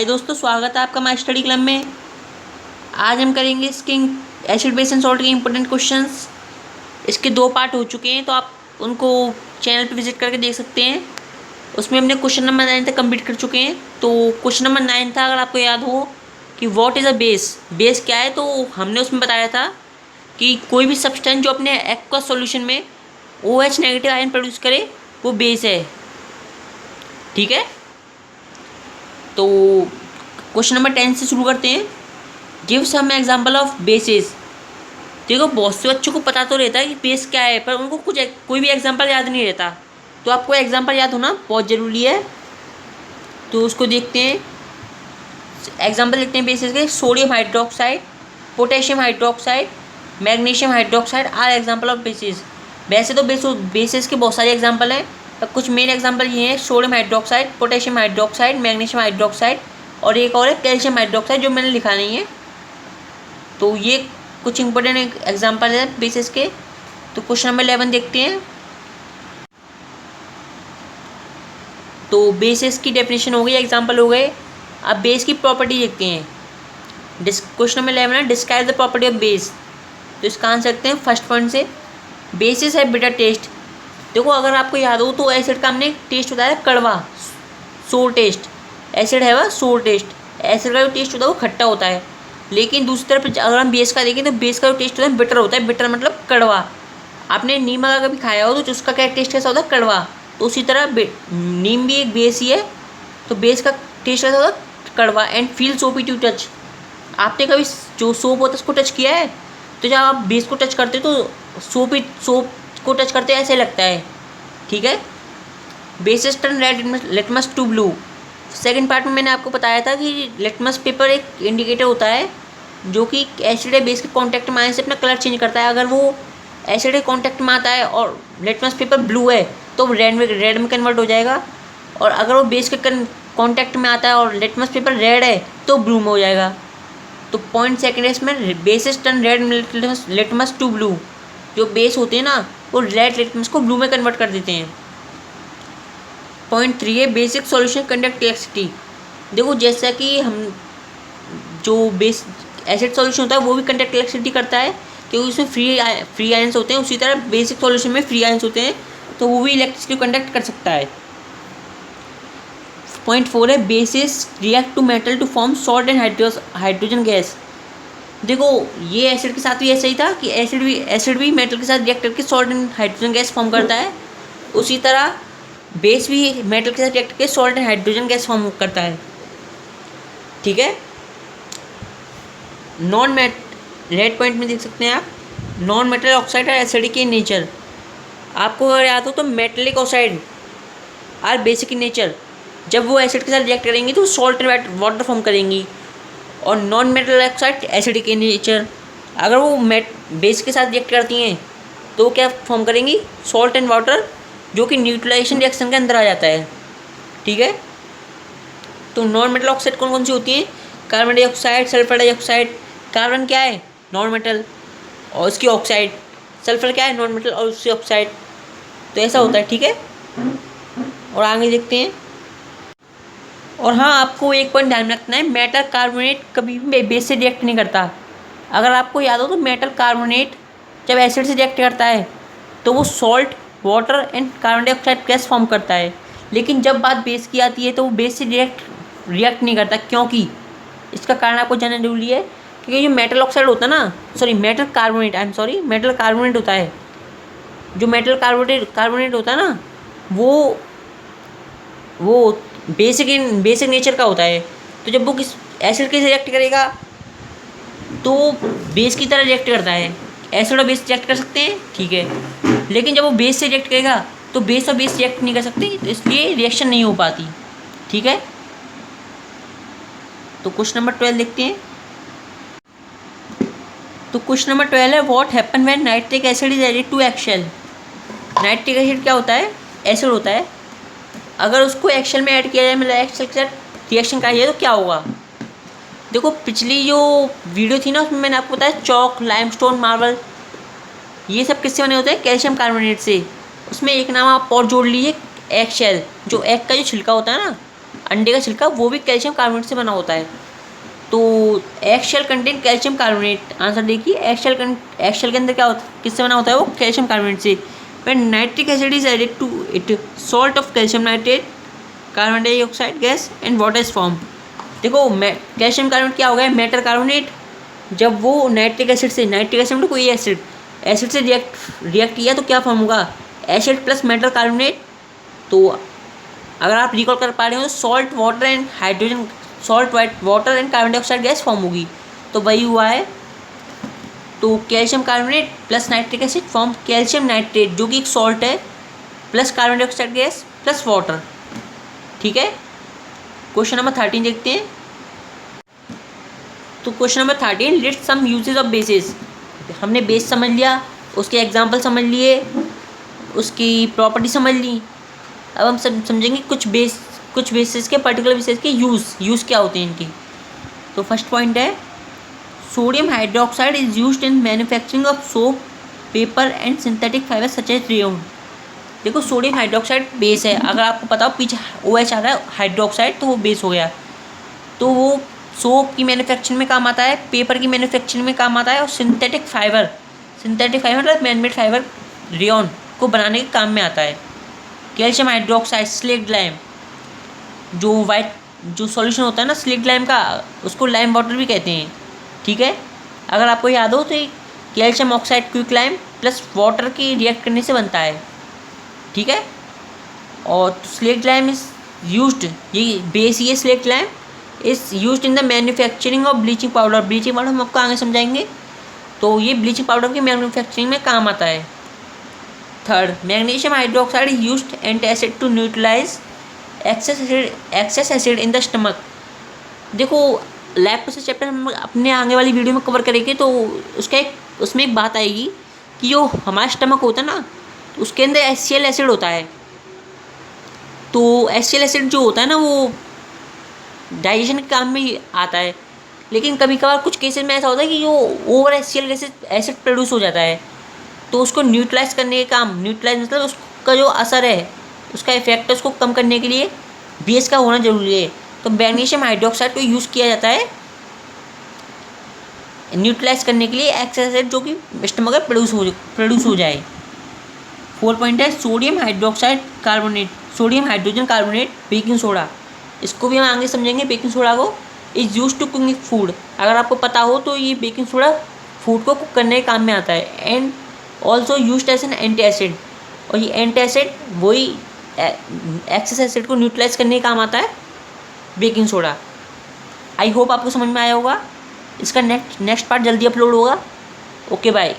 हाय दोस्तों, स्वागत है आपका माय स्टडी क्लब में। आज हम करेंगे इसके एसिड बेस एंड सॉल्ट के इंपॉर्टेंट क्वेश्चंस। इसके 2 पार्ट हो चुके हैं, तो आप उनको चैनल पे विजिट करके देख सकते हैं। उसमें हमने क्वेश्चन नंबर 9 तक कंप्लीट कर चुके हैं। तो क्वेश्चन नंबर 9 था, अगर आपको याद हो कि what is a base, base क्या है, तो हमने उसमें बताया था कि कोई भी सब्सटेंस जो अपने एक्वस सॉल्यूशन में OH नेगेटिव आयन प्रोड्यूस करे वो बेस है। ठीक है, तो क्वेश्चन नंबर 10 से शुरू करते हैं। Give some example of bases. देखो, बहुत से बच्चों को पता तो रहता है कि बेस क्या है, पर उनको कोई भी एग्जांपल याद नहीं रहता। तो आपको एग्जांपल याद होना बहुत ज़रूरी है। तो उसको देखते हैं। एग्जांपल देखते हैं बेसिस के। Sodium hydroxide, potassium hydroxide, magnesium hydroxide are example of bases. वैसे तो बेसिस के बहुत सारे एग्जाम्पल हैं, पर कुछ मेन एग्जाम्पल ये हैं: sodium hydroxide, potassium hydroxide, magnesium hydroxide और एक और है कैल्शियम हाइड्रोक्साइड, जो मैंने लिखा नहीं है। तो ये कुछ इंपॉर्टेंट एग्जाम्पल है बेसिस के। तो क्वेश्चन नंबर 11 देखते हैं। तो बेसिस की डेफिनेशन हो गई, एग्जाम्पल हो गए। अब बेस की प्रॉपर्टी देखते हैं। क्वेश्चन नंबर 11 है, describe the property of base. तो इसका आंसर सकते हैं फर्स्ट पॉइंट से, बेसिस है बिटर टेस्ट। देखो, अगर आपको याद हो तो एसिड का हमने टेस्ट होता है कड़वा, सोर टेस्ट। एसिड है वह सोर टेस्ट, एसिड का जो टेस्ट होता है वो खट्टा होता है। लेकिन दूसरी तरफ अगर हम बेस का देखें तो बेस का जो टेस्ट होता है बिटर होता है। बिटर मतलब कड़वा। आपने नीम अगर कभी खाया हो तो उसका क्या टेस्ट कैसा होता है? कड़वा। तो उसी तरह नीम भी एक बेस ही है, तो बेस का टेस्ट कैसा होता है? कड़वा। एंड फील सोपी टू टच। आपने कभी जो सोप होता है उसको टच किया है? तो जब आप बेस को टच करते हो तो सोप को टच करते ऐसे लगता है। ठीक है। Bases turn red litmus to blue. Second part में मैंने आपको बताया था कि लिटमस पेपर एक इंडिकेटर होता है जो कि एसिड या बेस के कांटेक्ट में आने से अपना कलर चेंज करता है। अगर वो एसिड के कांटेक्ट में आता है और लिटमस पेपर ब्लू है तो रेड में कन्वर्ट हो जाएगा, और अगर वो बेस के कांटेक्ट में आता है और लिटमस पेपर रेड है तो ब्लू में हो जाएगा। तो पॉइंट सेकंड है इसमें, bases turn red litmus to blue. जो बेस होते हैं ना वो रेड लिटमस को ब्लू में कन्वर्ट कर देते हैं। पॉइंट 3 है, बेसिक सॉल्यूशन कंडक्ट इलेक्ट्रिसिटी। देखो, जैसा कि हम जो बेस एसिड सॉल्यूशन होता है वो भी कंडक्ट इलेक्ट्रिसिटी करता है क्योंकि उसमें फ्री आयंस होते हैं। उसी तरह बेसिक सॉल्यूशन में फ्री आयंस होते हैं, तो वो भी इलेक्ट्रिसिटी कंडक्ट कर सकता है। पॉइंट 4 है, bases react to metal to form salt and hydrogen gas. देखो, ये एसिड के साथ भी ऐसा ही था कि एसिड भी मेटल के साथ रिएक्ट करके salt and hydrogen gas form करता है। उसी तरह बेस भी मेटल के साथ रिएक्ट करके salt and hydrogen gas form करता है। ठीक है। रेड पॉइंट में देख सकते हैं आप, नॉन मेटल ऑक्साइड और एसिडिक इन नेचर। आपको अगर याद हो तो metallic oxide are basic in nature. जब वो एसिड के साथ रिएक्ट करेंगी तो सॉल्ट एंड वाटर फॉर्म करेंगी। और non metal oxide acidic in nature, अगर वो बेस के साथ रिएक्ट करती हैं तो क्या फॉर्म करेंगी? सॉल्ट एंड वाटर, जो कि न्यूट्रलाइजेशन रिएक्शन के अंदर आ जाता है। ठीक है। तो नॉन मेटल ऑक्साइड कौन कौन सी होती हैं? Carbon dioxide, sulphur dioxide. Carbon क्या है? नॉन मेटल, और उसकी ऑक्साइड। सल्फर क्या है? नॉन मेटल और उसकी ऑक्साइड। तो ऐसा होता है। ठीक है। और आगे देखते हैं। और हाँ, आपको एक पॉइंट ध्यान रखना है, मेटल कार्बोनेट कभी भी बेस से रिएक्ट नहीं करता। अगर आपको याद हो तो मेटल कार्बोनेट जब एसिड से रिएक्ट करता है तो वो salt, water and carbon dioxide gas form करता है। लेकिन जब बात बेस की आती है तो वो बेस से रिएक्ट नहीं करता। क्योंकि इसका कारण आपको जानना जरूरी है, क्योंकि जो मेटल ऑक्साइड होता है ना, मेटल कार्बोनेट होता है। जो मेटल कार्बोनेट होता है ना, वो बेसिक नेचर का होता है। तो जब वो किस एसिड के रिएक्ट करेगा तो बेस की तरह रिएक्ट करता है। एसिड और बेस रिएक्ट कर सकते हैं, ठीक है, लेकिन जब वो बेस से रिएक्ट करेगा तो बेस और बेस रिएक्ट नहीं कर सकते, तो इसलिए रिएक्शन नहीं हो पाती। ठीक है। तो क्वेश्चन नंबर 12 देखते हैं। तो क्वेश्चन नंबर 12 है, what happen when nitric acid is added to eggshell. Nitric acid क्या होता है? एसिड होता है। अगर उसको एक्सेल में ऐड किया जाए, मतलब एक्सेल के साथ रिएक्शन कराइए तो क्या होगा? देखो, पिछली जो वीडियो थी ना उसमें मैंने आपको बताया चॉक, लाइमस्टोन, मार्बल, ये सब किससे बने होते हैं? कैल्शियम कार्बोनेट से। उसमें एक नाम आप और जोड़ लीजिए, एक्सेल। जो एग का जो छिलका होता है ना, अंडे का छिलका वो भी कैल्शियम कार्बोनेट से बना होता है। तो egg shell contain calcium carbonate, answer देखिए एग शेल के अंदर क्या होता है, किससे बना होता है वो, कैल्शियम कार्बोनेट से। When nitric acid is added to it, salt of calcium nitrate, carbon dioxide gas and water is form. देखो कैल्शियम कार्बोनेट क्या हो गया, मेटल कार्बोनेट, जब वो नाइट्रिक एसिड में कोई एसिड से रिएक्ट किया तो क्या फॉर्म होगा, एसिड प्लस मेटल कार्बोनेट। तो अगर आप रिकॉल कर पा रहे हो तो salt water and carbon dioxide gas form होगी, तो वही हुआ है। तो calcium carbonate plus nitric acid form calcium nitrate, जो कि एक सॉल्ट है, plus carbon dioxide gas plus water. ठीक है, क्वेश्चन नंबर 13 देखते हैं। तो question number 13, list some uses of bases. हमने बेस समझ लिया, उसके एग्जांपल समझ लिए, उसकी प्रॉपर्टी समझ ली। अब हम समझेंगे कुछ बेसिस के, पर्टिकुलर बेसिस के यूज़ क्या होते हैं इनकी। तो फर्स्ट पॉइंट है, sodium hydroxide is used in manufacturing of soap, paper and synthetic fibre such as rayon. देखो सोडियम हाइड्रोक्साइड बेस है, अगर आपको पता हो पीछे OH आ रहा है हाइड्रोक्साइड, तो वो बेस हो गया। तो वो सोप की मैन्युफैक्चरिंग में काम आता है, पेपर की मैन्युफैक्चरिंग में काम आता है, और सिंथेटिक फाइबर मतलब मैनमेड फाइबर रेयन को बनाने के काम में आता है। कैल्शियम हाइड्रोक्साइड, स्लेक्ट लाइम, जो सॉल्यूशन होता है ना स्लेक्ट लाइम का, उसको लाइम वाटर भी कहते हैं। ठीक है, अगर आपको याद हो तो ये calcium oxide quick lime plus water की रिएक्ट करने से बनता है। ठीक है, और स्लेक्ट लाइम इज यूज्ड, ये बेस, ये slaked lime is used in the manufacturing of bleaching powder. Bleaching powder हम आपको आगे समझाएंगे। तो ये ब्लीचिंग पाउडर की मैन्युफैक्चरिंग में काम आता है। Third, magnesium hydroxide is used antacid to neutralize excess acid in the stomach. देखो लैब प्रोसेस चैप्टर हम अपने आगे वाली वीडियो में कवर करेंगे, तो उसमें एक बात आएगी कि जो हमारा स्टमक होता है ना, उसके अंदर HCl एसिड होता है। तो HCl एसिड जो होता है ना, वो डाइजेशन के काम में आता है, लेकिन कभी कभार कुछ केसेस में ऐसा होता है कि जो ओवर HCl एसिड प्रोड्यूस हो जाता है, तो उसको न्यूट्रलाइज करने का काम, न्यूट्रलाइज मतलब उसका जो असर है, उसका इफेक्ट है, उसको कम करने के लिए बेस का होना जरूरी है। तो मैग्नीशियम हाइड्रोक्साइड को यूज़ किया जाता है न्यूट्रलाइज करने के लिए एक्सेस एसिड जो कि स्टमक में प्रोड्यूस हो जाए। 4 पॉइंट है, sodium hydrogen carbonate baking soda, इसको भी हम आगे समझेंगे। बेकिंग सोडा को is use to cooking food, अगर आपको पता हो तो ये बेकिंग सोडा फूड को कुक करने के काम में आता है। And also used as an anti acid, और ये एंटी एसिड वही एक्सेस एसिड को न्यूट्रलाइज करने का काम आता है बेकिंग सोडा। आई होप आपको समझ में आया होगा। इसका नेक्स्ट पार्ट जल्दी अपलोड होगा। Okay bye.